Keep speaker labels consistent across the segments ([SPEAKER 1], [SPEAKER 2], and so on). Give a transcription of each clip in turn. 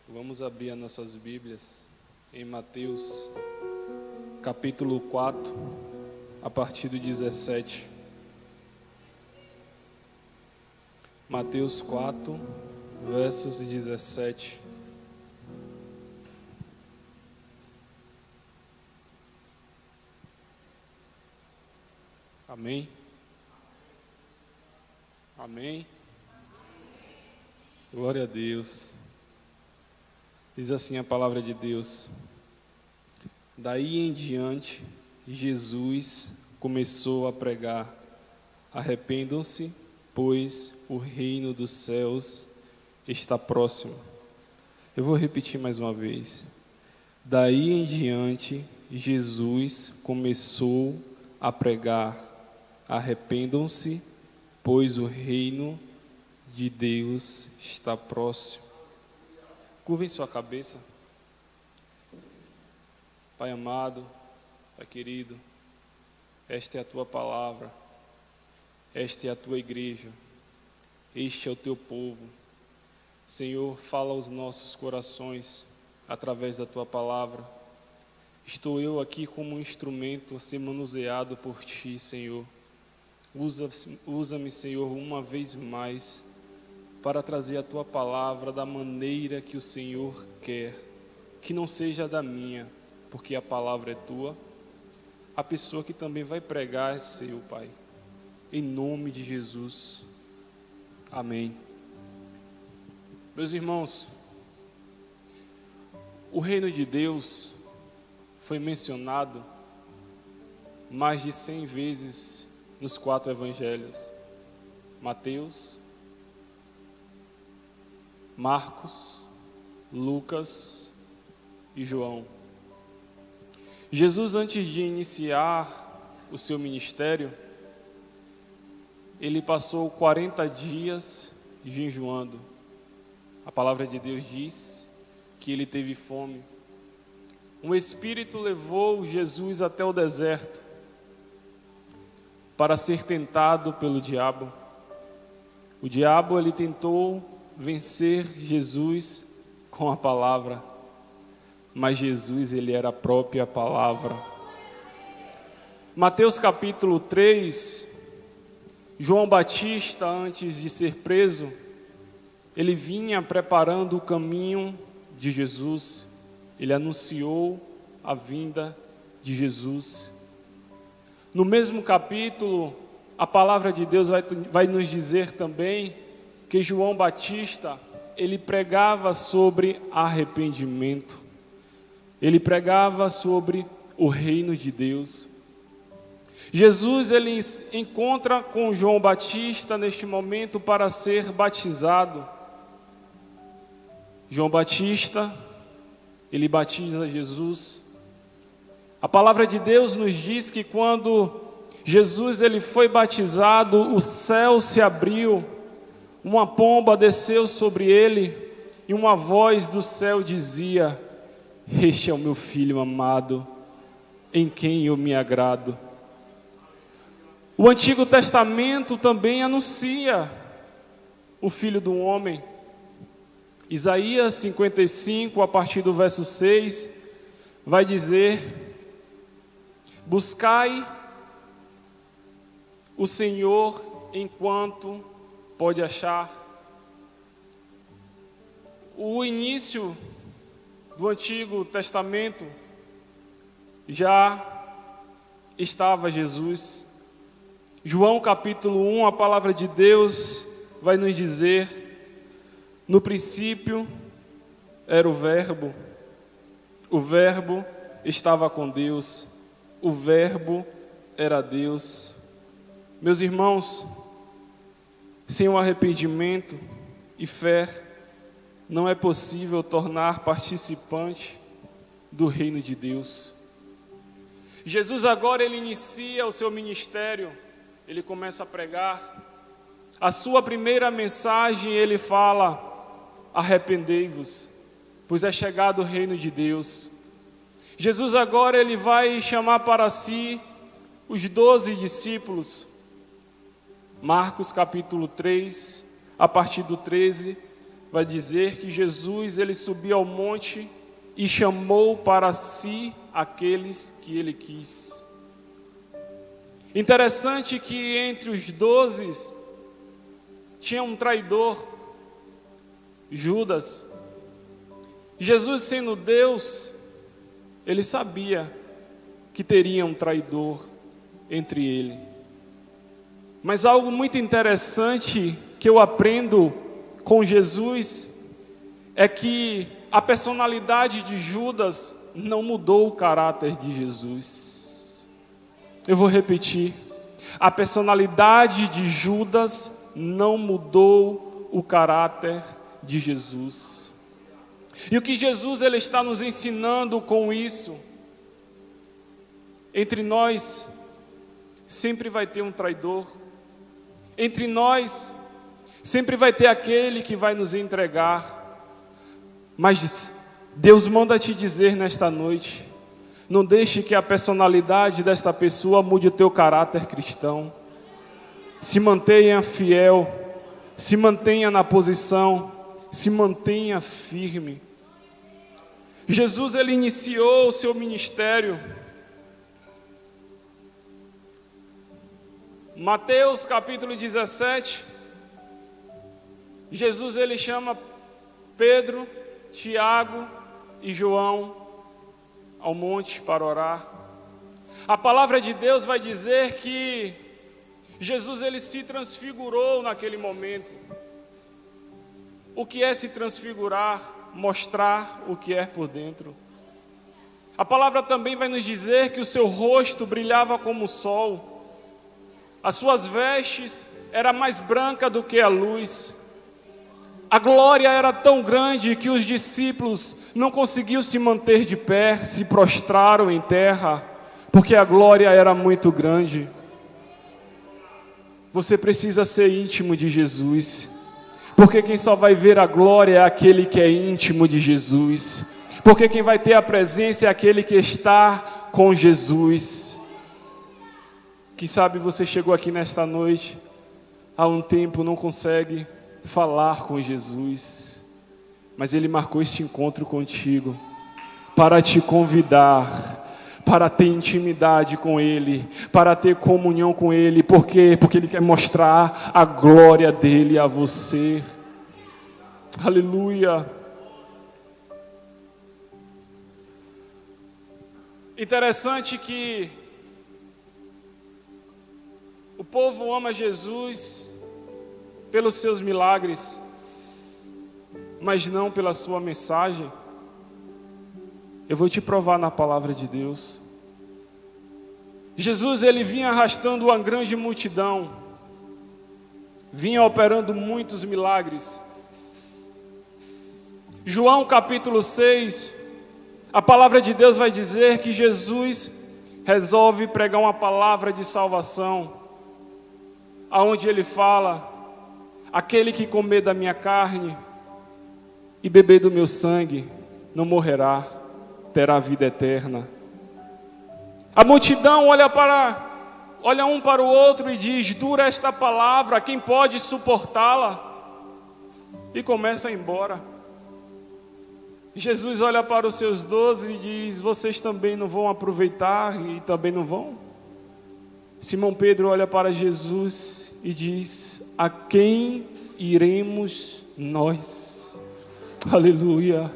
[SPEAKER 1] Vamos abrir as nossas Bíblias em Mateus, capítulo 4, a partir do 17. Mateus 4, versos 17. Amém? Amém? Glória a Deus. Diz assim a palavra de Deus: daí em diante, Jesus começou a pregar: arrependam-se, pois o reino dos céus está próximo. Eu vou repetir mais uma vez. Daí em diante, Jesus começou a pregar: arrependam-se, pois o reino de Deus está próximo. Curvem sua cabeça. Pai amado, Pai querido, esta é a Tua palavra, esta é a Tua igreja, este é o Teu povo. Senhor, fala aos nossos corações através da Tua palavra. Estou eu aqui como um instrumento a ser manuseado por Ti, Senhor. Usa-me, Senhor, uma vez mais para trazer a Tua palavra da maneira que o Senhor quer, que não seja da minha, porque a palavra é Tua. A pessoa que também vai pregar é Seu, Pai, em nome de Jesus, amém. Meus irmãos, o reino de Deus foi mencionado mais de 100 vezes nos 4 evangelhos: Mateus, Marcos, Lucas e João. Jesus, antes de iniciar o seu ministério, ele passou 40 dias jejuando. A palavra de Deus diz que ele teve fome. Um espírito levou Jesus até o deserto para ser tentado pelo diabo. O diabo, ele tentou vencer Jesus com a palavra, mas Jesus, ele era a própria palavra. Mateus capítulo 3, João Batista, antes de ser preso, ele vinha preparando o caminho de Jesus, ele anunciou a vinda de Jesus. No mesmo capítulo, a palavra de Deus vai nos dizer também que João Batista, ele pregava sobre arrependimento, ele pregava sobre o reino de Deus. Jesus, ele encontra com João Batista neste momento para ser batizado. João Batista, ele batiza Jesus. A palavra de Deus nos diz que quando Jesus, ele foi batizado, o céu se abriu, uma pomba desceu sobre ele e uma voz do céu dizia: este é o meu filho amado, em quem eu me agrado. O Antigo Testamento também anuncia o Filho do Homem. Isaías 55, a partir do verso 6, vai dizer: buscai o Senhor enquanto pode achar. O início do Antigo Testamento já estava Jesus. João capítulo 1, a palavra de Deus vai nos dizer: no princípio era o Verbo estava com Deus, o Verbo era Deus. Meus irmãos, sem o arrependimento e fé, não é possível tornar participante do reino de Deus. Jesus agora, ele inicia o seu ministério, ele começa a pregar. A sua primeira mensagem, ele fala: arrependei-vos, pois é chegado o reino de Deus. Jesus agora, ele vai chamar para si os 12 discípulos. Marcos capítulo 3, a partir do 13, vai dizer que Jesus ele subiu ao monte e chamou para si aqueles que ele quis. Interessante que entre os 12 tinha um traidor, Judas. Jesus, sendo Deus, ele sabia que teria um traidor entre ele. Mas algo muito interessante que eu aprendo com Jesus é que a personalidade de Judas não mudou o caráter de Jesus. Eu vou repetir. A personalidade de Judas não mudou o caráter de Jesus. E o que Jesus ele está nos ensinando com isso? Entre nós sempre vai ter um traidor. Entre nós sempre vai ter aquele que vai nos entregar. Mas Deus manda te dizer nesta noite: não deixe que a personalidade desta pessoa mude o teu caráter cristão. Se mantenha fiel, se mantenha na posição, se mantenha firme. Jesus ele iniciou o seu ministério. Mateus capítulo 17, Jesus ele chama Pedro, Tiago e João ao monte para orar. A palavra de Deus vai dizer que Jesus ele se transfigurou naquele momento. O que é se transfigurar? Mostrar o que é por dentro. A palavra também vai nos dizer que o seu rosto brilhava como o sol. As suas vestes eram mais brancas do que a luz. A glória era tão grande que os discípulos não conseguiam se manter de pé, se prostraram em terra, porque a glória era muito grande. Você precisa ser íntimo de Jesus, porque quem só vai ver a glória é aquele que é íntimo de Jesus, porque quem vai ter a presença é aquele que está com Jesus. Quem sabe você chegou aqui nesta noite, há um tempo não consegue falar com Jesus, mas Ele marcou este encontro contigo, para te convidar, para ter intimidade com Ele, para ter comunhão com Ele. Por quê? Porque Ele quer mostrar a glória dEle a você. Aleluia. Interessante que o povo ama Jesus pelos seus milagres, mas não pela sua mensagem. Eu vou te provar na palavra de Deus. Jesus ele vinha arrastando uma grande multidão, vinha operando muitos milagres. João capítulo 6, a palavra de Deus vai dizer que Jesus resolve pregar uma palavra de salvação, aonde ele fala: aquele que comer da minha carne e beber do meu sangue não morrerá, terá vida eterna. A multidão olha um para o outro e diz: dura esta palavra, quem pode suportá-la? E começa a ir embora. Jesus olha para os seus 12 e diz: vocês também não vão aproveitar e também não vão? Simão Pedro olha para Jesus e diz: a quem iremos nós? Aleluia.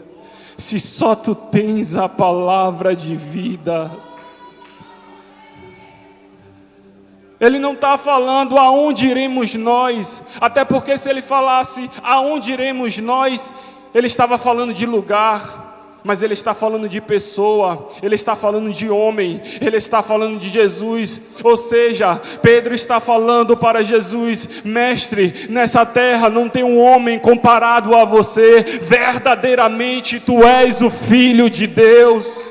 [SPEAKER 1] Se só tu tens a palavra de vida. Ele não está falando aonde iremos nós, até porque se ele falasse aonde iremos nós, ele estava falando de lugar, mas ele está falando de pessoa, ele está falando de homem, ele está falando de Jesus. Ou seja, Pedro está falando para Jesus: mestre, nessa terra não tem um homem comparado a você, verdadeiramente tu és o Filho de Deus.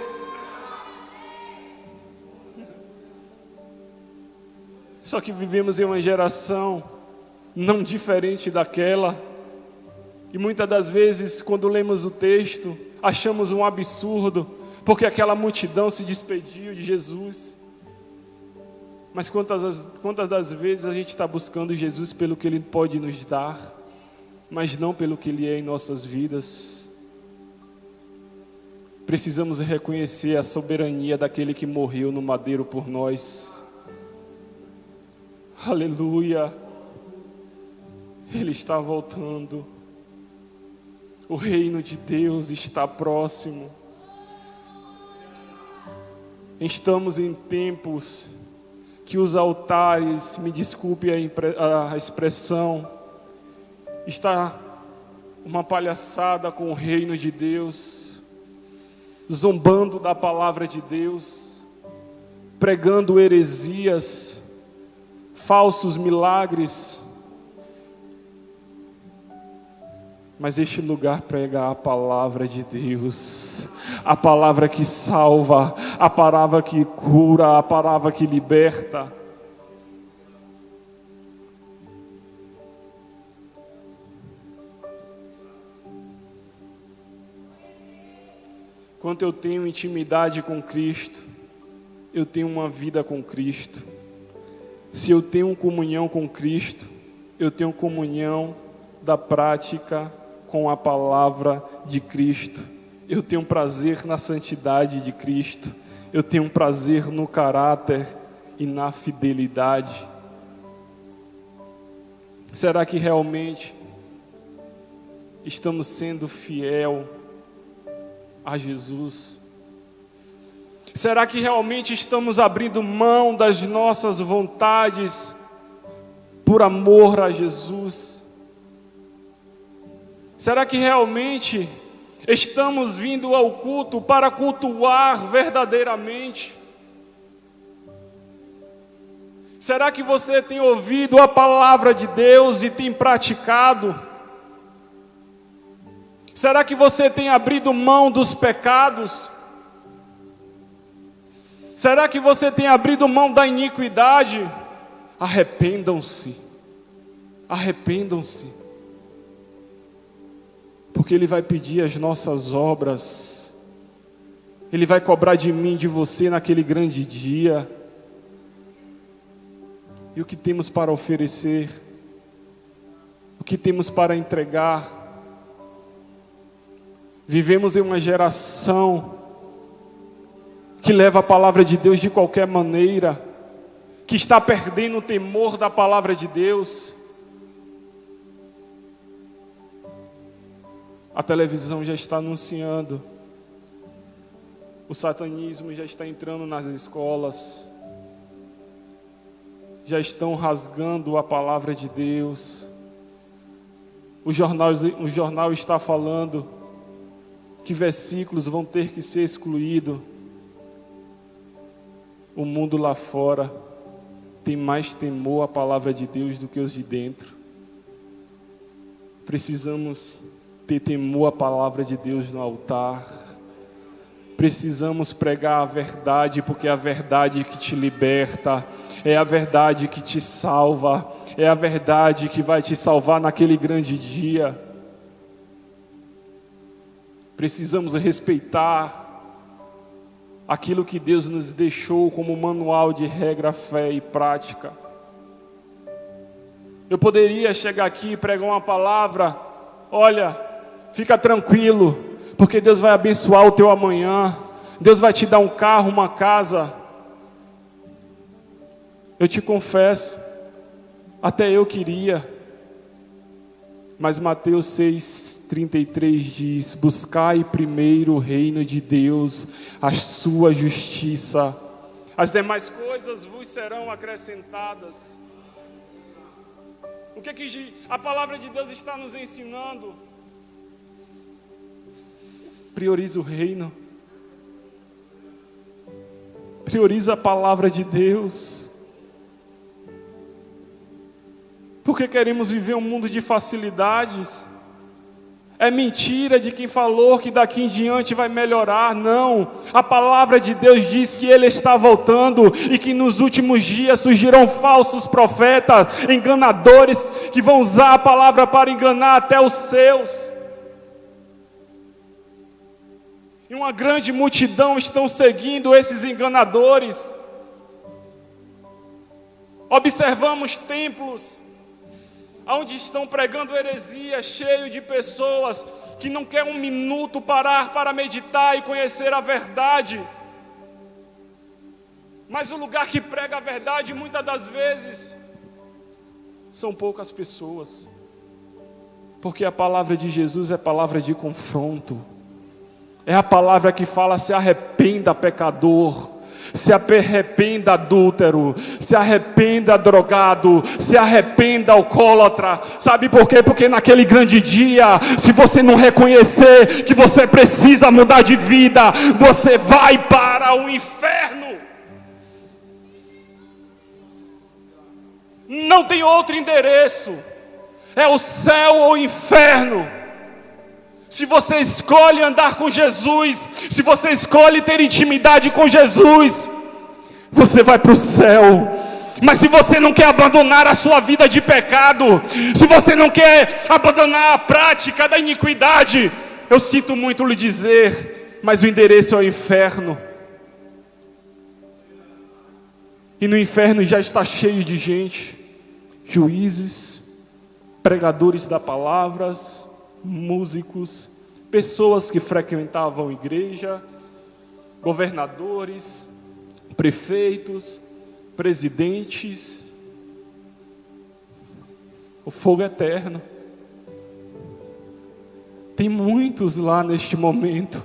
[SPEAKER 1] Só que vivemos em uma geração não diferente daquela, e muitas das vezes quando lemos o texto, achamos um absurdo, porque aquela multidão se despediu de Jesus. Mas quantas das vezes a gente está buscando Jesus pelo que Ele pode nos dar? mas não pelo que Ele é em nossas vidas. Precisamos reconhecer a soberania daquele que morreu no madeiro por nós. Aleluia! Ele está voltando. O reino de Deus está próximo. Estamos em tempos que os altares, me desculpe a expressão, está uma palhaçada com o reino de Deus, zombando da palavra de Deus, pregando heresias, falsos milagres. Mas este lugar prega a palavra de Deus, a palavra que salva, a palavra que cura, a palavra que liberta. Quando eu tenho intimidade com Cristo, eu tenho uma vida com Cristo. Se eu tenho comunhão com Cristo, eu tenho comunhão da prática com a palavra de Cristo. Eu tenho prazer na santidade de Cristo. Eu tenho prazer no caráter e na fidelidade. Será que realmente estamos sendo fiel a Jesus? Será que realmente estamos abrindo mão das nossas vontades por amor a Jesus? Será que realmente estamos vindo ao culto para cultuar verdadeiramente? Será que você tem ouvido a palavra de Deus e tem praticado? Será que você tem abrido mão dos pecados? Será que você tem abrido mão da iniquidade? Arrependam-se. Arrependam-se. Porque Ele vai pedir as nossas obras. Ele vai cobrar de mim, de você naquele grande dia. E o que temos para oferecer? O que temos para entregar? Vivemos em uma geração que leva a palavra de Deus de qualquer maneira, que está perdendo o temor da palavra de Deus. A televisão já está anunciando, o satanismo já está entrando nas escolas, já estão rasgando a palavra de Deus. O jornal está falando que versículos vão ter que ser excluídos. O mundo lá fora tem mais temor à palavra de Deus do que os de dentro. Precisamos ter temor à palavra de Deus no altar. Precisamos pregar a verdade, porque é a verdade que te liberta, é a verdade que te salva, é a verdade que vai te salvar naquele grande dia. Precisamos respeitar aquilo que Deus nos deixou como manual de regra, fé e prática. Eu poderia chegar aqui e pregar uma palavra: olha, fica tranquilo, porque Deus vai abençoar o teu amanhã. Deus vai te dar um carro, uma casa. Eu te confesso, até eu queria. Mas Mateus 6,33 diz: buscai primeiro o reino de Deus, a sua justiça. As demais coisas vos serão acrescentadas. O que a palavra de Deus está nos ensinando? Prioriza o reino. Prioriza a palavra de Deus. Porque queremos viver um mundo de facilidades. É mentira de quem falou que daqui em diante vai melhorar. Não, a palavra de Deus diz que Ele está voltando e que nos últimos dias surgirão falsos profetas, enganadores, que vão usar a palavra para enganar até os seus. E uma grande multidão estão seguindo esses onde estão pregando heresia, cheio de pessoas que não querem um minuto parar para meditar e conhecer a verdade. Mas o lugar que prega a verdade, muitas das vezes, são poucas pessoas. Porque a palavra de Jesus é palavra de confronto. É a palavra que fala: se arrependa, pecador. Se arrependa, adúltero. Se arrependa, drogado. Se arrependa, alcoólatra. Sabe por quê? Porque naquele grande dia, se você não reconhecer que você precisa mudar de vida, você vai para o inferno. Não tem outro endereço. É o céu ou o inferno. Se você escolhe andar com Jesus, se você escolhe ter intimidade com Jesus, você vai para o céu. Mas se você não quer abandonar a sua vida de pecado, se você não quer abandonar a prática da iniquidade, eu sinto muito lhe dizer, mas o endereço é o inferno. E no inferno já está cheio de gente, juízes, pregadores da palavra, músicos, pessoas que frequentavam igreja, governadores, prefeitos, presidentes. O fogo eterno. Tem muitos lá neste momento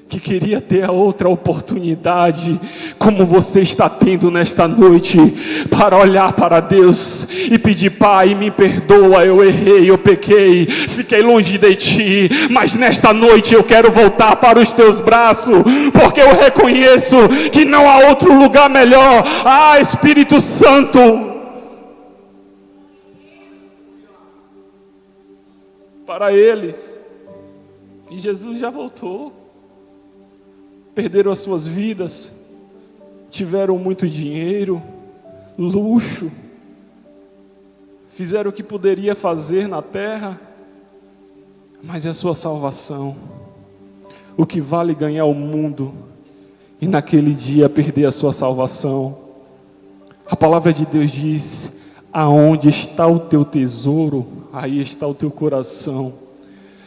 [SPEAKER 1] que queria ter a outra oportunidade, como você está tendo nesta noite, para olhar para Deus e pedir: Pai, me perdoa, eu errei, eu pequei, fiquei longe de Ti, mas nesta noite eu quero voltar para os Teus braços, porque eu reconheço que não há outro lugar melhor. Ah, Espírito Santo, para eles, e Jesus já voltou. Perderam as suas vidas, tiveram muito dinheiro, luxo, fizeram o que poderia fazer na terra, mas é a sua salvação. O que vale ganhar o mundo e naquele dia perder a sua salvação? A palavra de Deus diz: aonde está o teu tesouro, aí está o teu coração.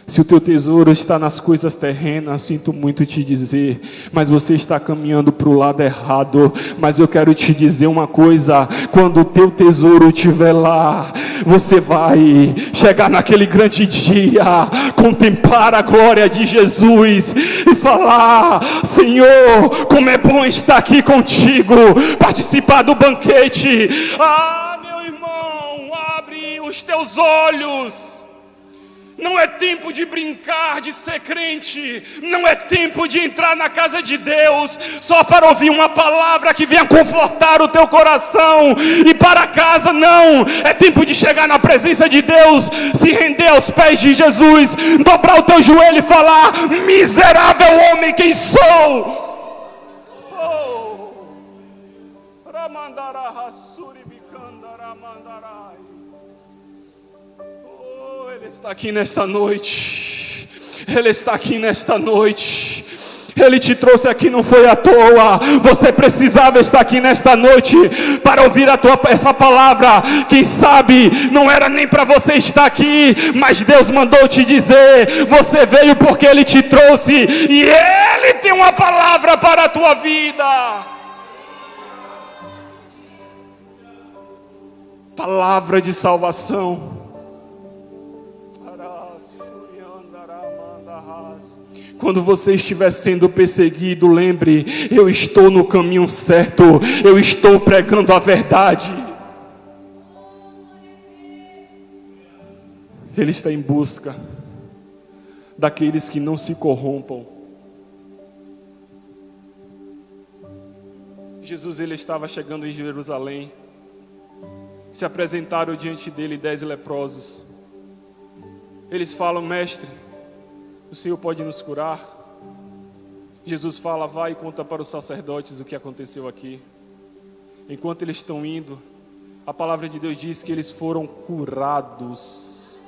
[SPEAKER 1] Se o teu tesouro está nas coisas terrenas, sinto muito te dizer, mas você está caminhando para o lado errado. Mas eu quero te dizer uma coisa: quando o teu tesouro estiver lá, você vai chegar naquele grande dia, contemplar a glória de Jesus e falar: Senhor, como é bom estar aqui contigo, participar do banquete. Ah, meu irmão, abre os teus olhos. Não é tempo de brincar, de ser crente. Não é tempo de entrar na casa de Deus só para ouvir uma palavra que venha confortar o teu coração e para casa. Não, é tempo de chegar na presença de Deus, se render aos pés de Jesus, dobrar o teu joelho e falar: miserável homem, quem sou? Ele está aqui nesta noite. Ele está aqui nesta noite. Ele te trouxe aqui, não foi à toa. Você precisava estar aqui nesta noite para ouvir essa palavra. Quem sabe não era nem para você estar aqui, mas Deus mandou te dizer: você veio porque Ele te trouxe, e Ele tem uma palavra para a tua vida. Palavra de salvação. Quando você estiver sendo perseguido, lembre: eu estou no caminho certo, eu estou pregando a verdade. Ele está em busca daqueles que não se corrompam. Jesus, ele estava chegando em Jerusalém. Se apresentaram diante dele 10 leprosos. Eles falam: mestre, o Senhor pode nos curar? Jesus fala: vai e conta para os sacerdotes o que aconteceu aqui. Enquanto eles estão indo, a palavra de Deus diz que eles foram curados.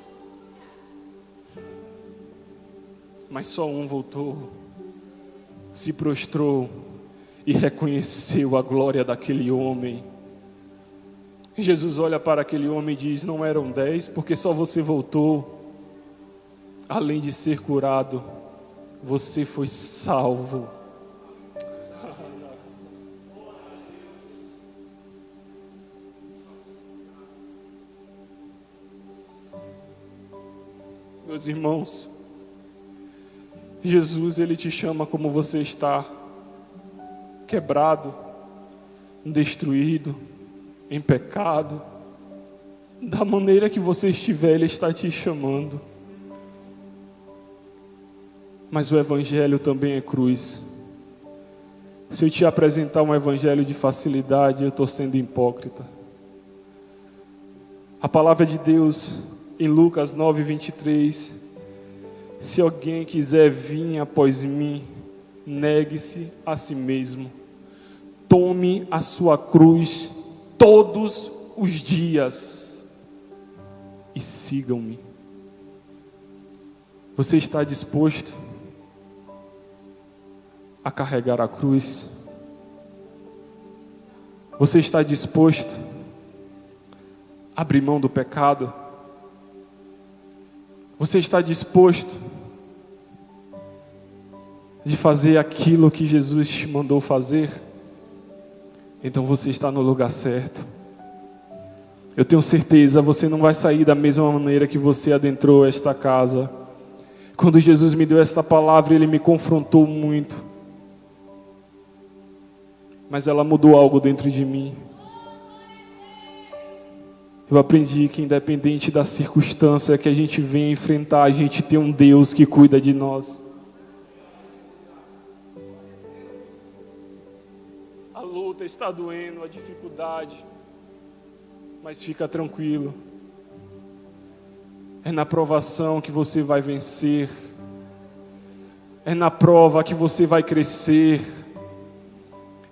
[SPEAKER 1] Mas só um voltou, se prostrou e reconheceu a glória daquele homem. Jesus olha para aquele homem e diz: não eram 10, porque só você voltou. Além de ser curado, você foi salvo. Meus irmãos, Jesus, Ele te chama como você está, quebrado, destruído, em pecado. Da maneira que você estiver, Ele está te chamando. Mas o Evangelho também é cruz. Se eu te apresentar um Evangelho de facilidade, eu estou sendo hipócrita. A palavra de Deus, em Lucas 9:23, se alguém quiser vir após mim, negue-se a si mesmo, tome a sua cruz todos os dias e sigam-me. Você está disposto a carregar a cruz? Você está disposto a abrir mão do pecado? Você está disposto de fazer aquilo que Jesus te mandou fazer? Então você está no lugar certo. Eu tenho certeza, você não vai sair da mesma maneira que você adentrou esta casa. Quando Jesus me deu esta palavra, Ele me confrontou muito. Mas ela mudou algo dentro de mim. Eu aprendi que independente da circunstância que a gente venha enfrentar, a gente tem um Deus que cuida de nós. A luta está doendo, a dificuldade, mas fica tranquilo. É na provação que você vai vencer. É na prova que você vai crescer.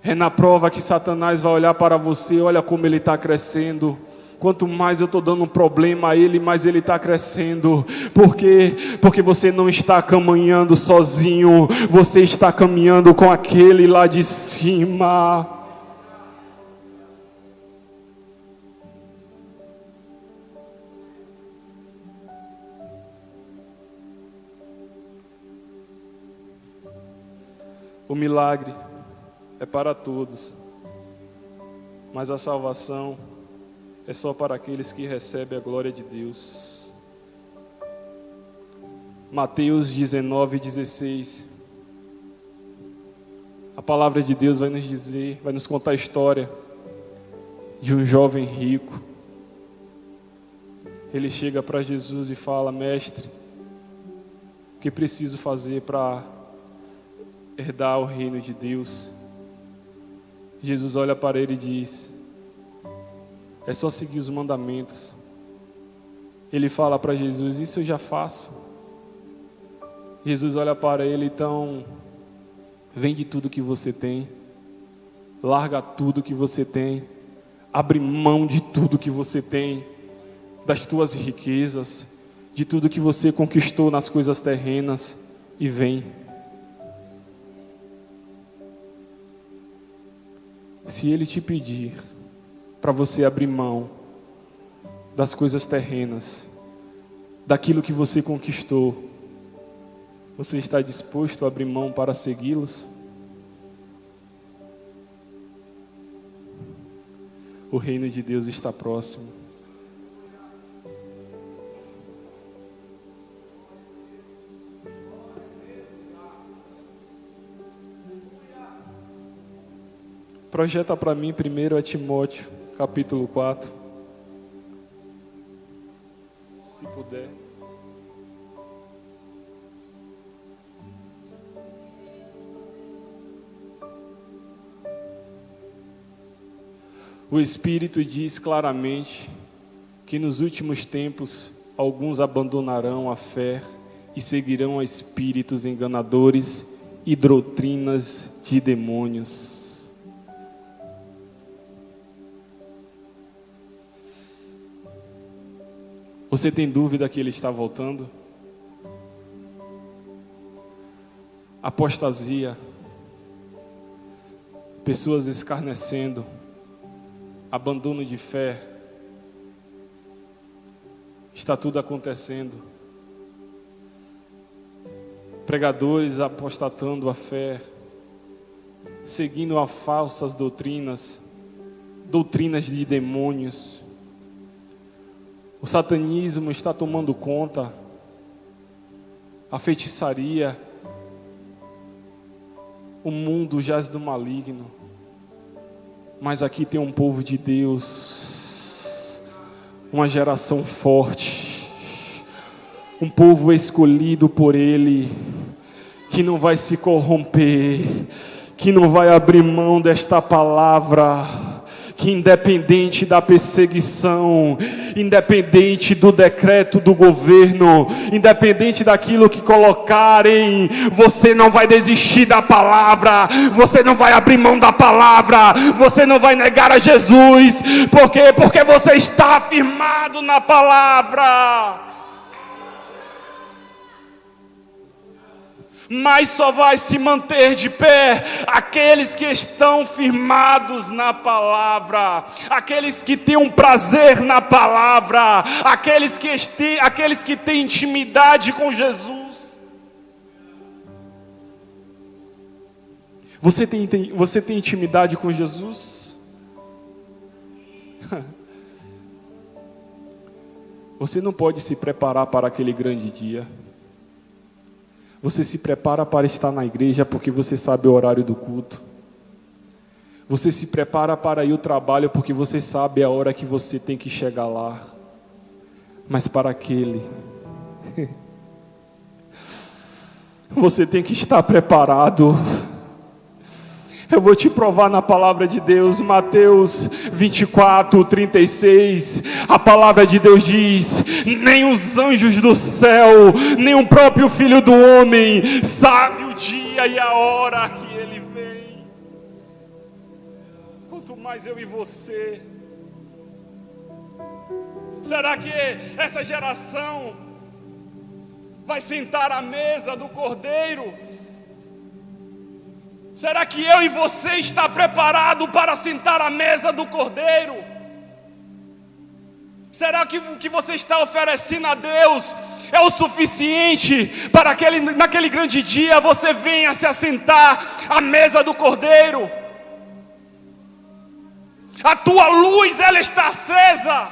[SPEAKER 1] É na prova que Satanás vai olhar para você, olha como ele está crescendo. Quanto mais eu estou dando um problema a ele, mais ele está crescendo. Por quê? Porque você não está caminhando sozinho, você está caminhando com aquele lá de cima. O milagre é para todos, mas a salvação é só para aqueles que recebem a glória de Deus. Mateus 19:16. A palavra de Deus vai nos dizer, vai nos contar a história de um jovem rico. Ele chega para Jesus e fala: mestre, o que preciso fazer para herdar o reino de Deus? Jesus olha para ele e diz: é só seguir os mandamentos. Ele fala para Jesus: isso eu já faço. Jesus olha para ele: então, vende tudo que você tem, larga tudo que você tem, abre mão de tudo que você tem, das tuas riquezas, de tudo que você conquistou nas coisas terrenas, e vem. Se Ele te pedir para você abrir mão das coisas terrenas, daquilo que você conquistou, você está disposto a abrir mão para segui-los? O reino de Deus está próximo. Projeta para mim primeiro a Timóteo, capítulo 4. Se puder. O Espírito diz claramente que nos últimos tempos alguns abandonarão a fé e seguirão a espíritos enganadores e doutrinas de demônios. Você tem dúvida que ele está voltando? Apostasia, pessoas escarnecendo, abandono de fé, está tudo acontecendo. Pregadores apostatando a fé, seguindo a falsas doutrinas de demônios. O satanismo está tomando conta, a feitiçaria, o mundo jaz do maligno. Mas aqui tem um povo de Deus, uma geração forte, um povo escolhido por Ele, que não vai se corromper, que não vai abrir mão desta palavra, que independente da perseguição, independente do decreto do governo, independente daquilo que colocarem, você não vai desistir da palavra, você não vai abrir mão da palavra, você não vai negar a Jesus. Por quê? Porque você está firmado na palavra. Mas só vai se manter de pé aqueles que estão firmados na palavra, aqueles que têm um prazer na palavra, aqueles que têm intimidade com Jesus. Você tem intimidade com Jesus? Você não pode se preparar para aquele grande dia. Você se prepara para estar na igreja porque você sabe o horário do culto. Você se prepara para ir ao trabalho porque você sabe a hora que você tem que chegar lá. Mas para aquele, você tem que estar preparado. Eu vou te provar na palavra de Deus, Mateus 24, 36, a palavra de Deus diz: nem os anjos do céu, nem o próprio Filho do Homem, sabe o dia e a hora que Ele vem. Quanto mais eu e você. Será que essa geração vai sentar à mesa do Cordeiro? Será que eu e você está preparado para sentar à mesa do Cordeiro? Será que o que você está oferecendo a Deus é o suficiente para que naquele grande dia você venha se assentar à mesa do Cordeiro? A tua luz, ela está acesa.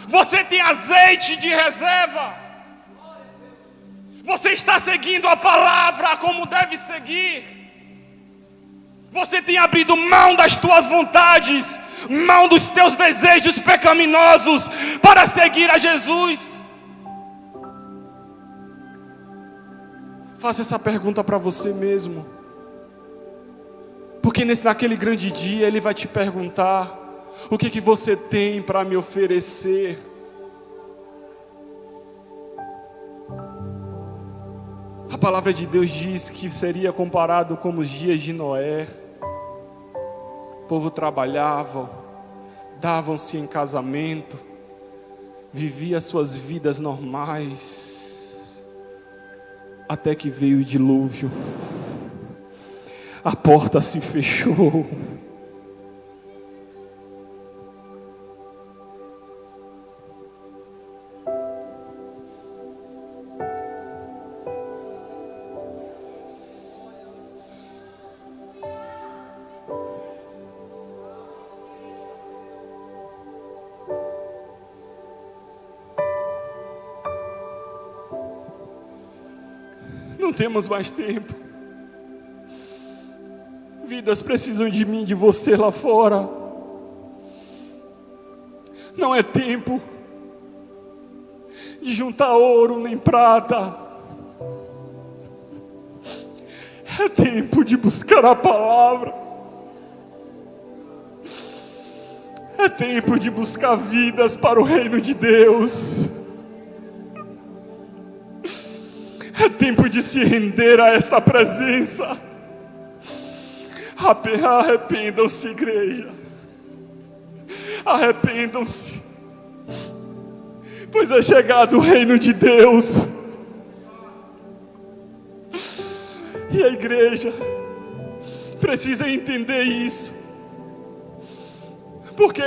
[SPEAKER 1] Você tem azeite de reserva. Você está seguindo a palavra como deve seguir. Você tem abrido mão das tuas vontades, mão dos teus desejos pecaminosos para seguir a Jesus. Faça essa pergunta para você mesmo. Porque naquele grande dia Ele vai te perguntar: o que você tem para me oferecer? A palavra de Deus diz que seria comparado como os dias de Noé. O povo trabalhava, davam-se em casamento, vivia suas vidas normais, até que veio o dilúvio. A porta se fechou. Não temos mais tempo. Vidas precisam de mim, de você lá fora. Não é tempo de juntar ouro nem prata. É tempo de buscar a palavra. É tempo de buscar vidas para o reino de Deus. É tempo de se render a esta presença. Arrependam-se, igreja. Arrependam-se. Pois é chegado o reino de Deus. E a igreja precisa entender isso. Porque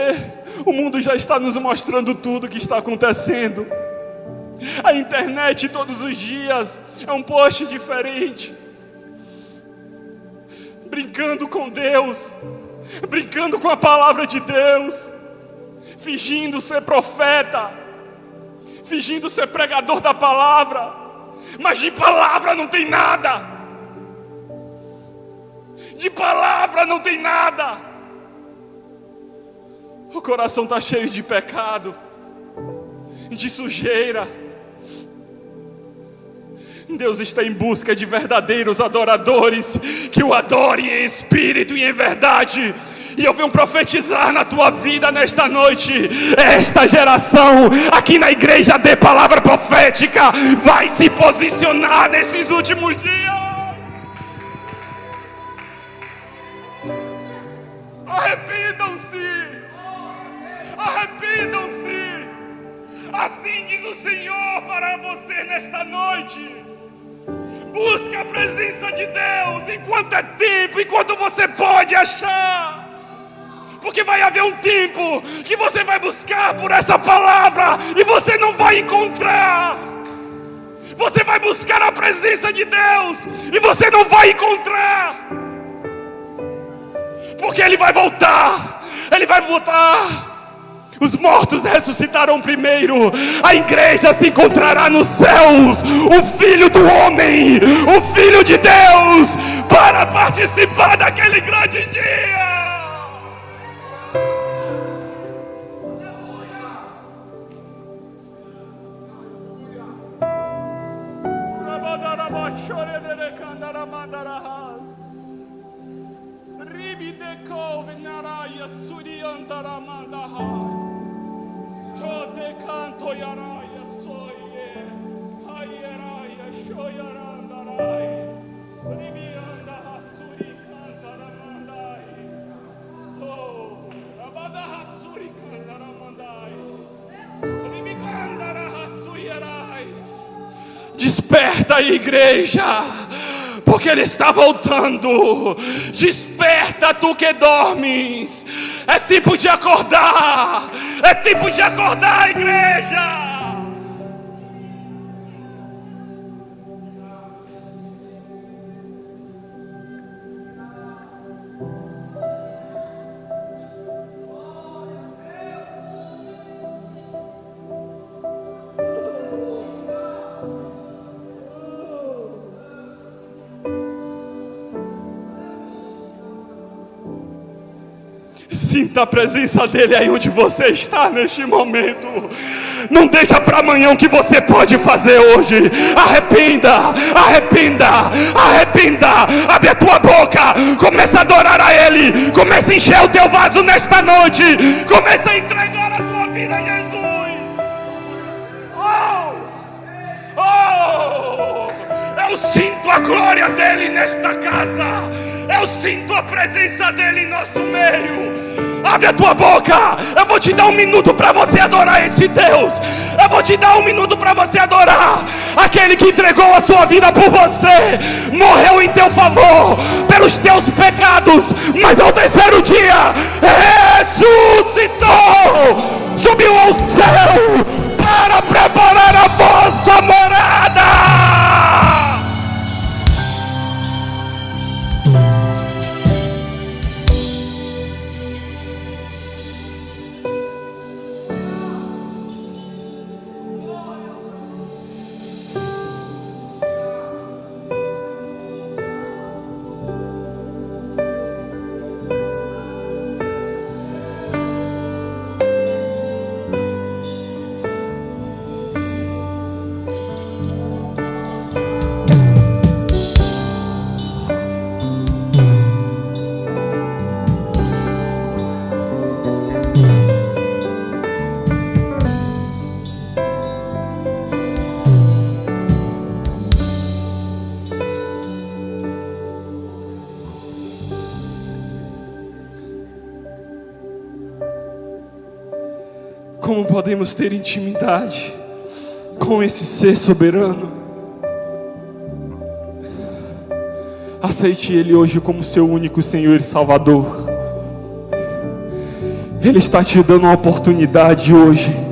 [SPEAKER 1] O mundo já está nos mostrando tudo o que está acontecendo. A internet todos os dias é um post diferente, brincando com Deus, brincando com a palavra de Deus, fingindo ser profeta, fingindo ser pregador da palavra, mas de palavra não tem nada. De palavra não tem nada. O coração está cheio de pecado, de sujeira. Deus está em busca de verdadeiros adoradores, que o adorem em espírito e em verdade. E eu venho profetizar na tua vida nesta noite. Esta geração aqui na igreja de palavra profética vai se posicionar nesses últimos dias. Arrependam-se, arrependam-se. Assim diz o Senhor para você nesta noite. Busca a presença de Deus enquanto é tempo, enquanto você pode achar. Porque vai haver um tempo que você vai buscar por essa palavra e você não vai encontrar. Você vai buscar a presença de Deus e você não vai encontrar. Porque Ele vai voltar. Ele vai voltar. Os mortos ressuscitarão primeiro. A igreja se encontrará nos céus. O Filho do Homem, o Filho de Deus, para participar daquele grande dia. Desperta, igreja, porque Ele está voltando. Desperta, tu que dormes. É tempo de acordar. É tempo de acordar, igreja. Sinta a presença dEle aí onde você está neste momento. Não deixa para amanhã o que você pode fazer hoje. Arrependa, arrependa, arrependa. Abre a tua boca, começa a adorar a Ele. Começa a encher o teu vaso nesta noite. Começa a entregar a tua vida a Jesus. Eu sinto a glória dEle nesta casa. Eu sinto a presença dEle em nosso meio. Abre a tua boca. Eu vou te dar 1 minuto para você adorar esse Deus. Eu vou te dar 1 minuto para você adorar aquele que entregou a sua vida por você, morreu em teu favor pelos teus pecados, mas ao terceiro dia ressuscitou, subiu ao céu para preparar a vossa morada. Como podemos ter intimidade com esse ser soberano? Aceite Ele hoje como seu único Senhor e Salvador. Ele está te dando uma oportunidade hoje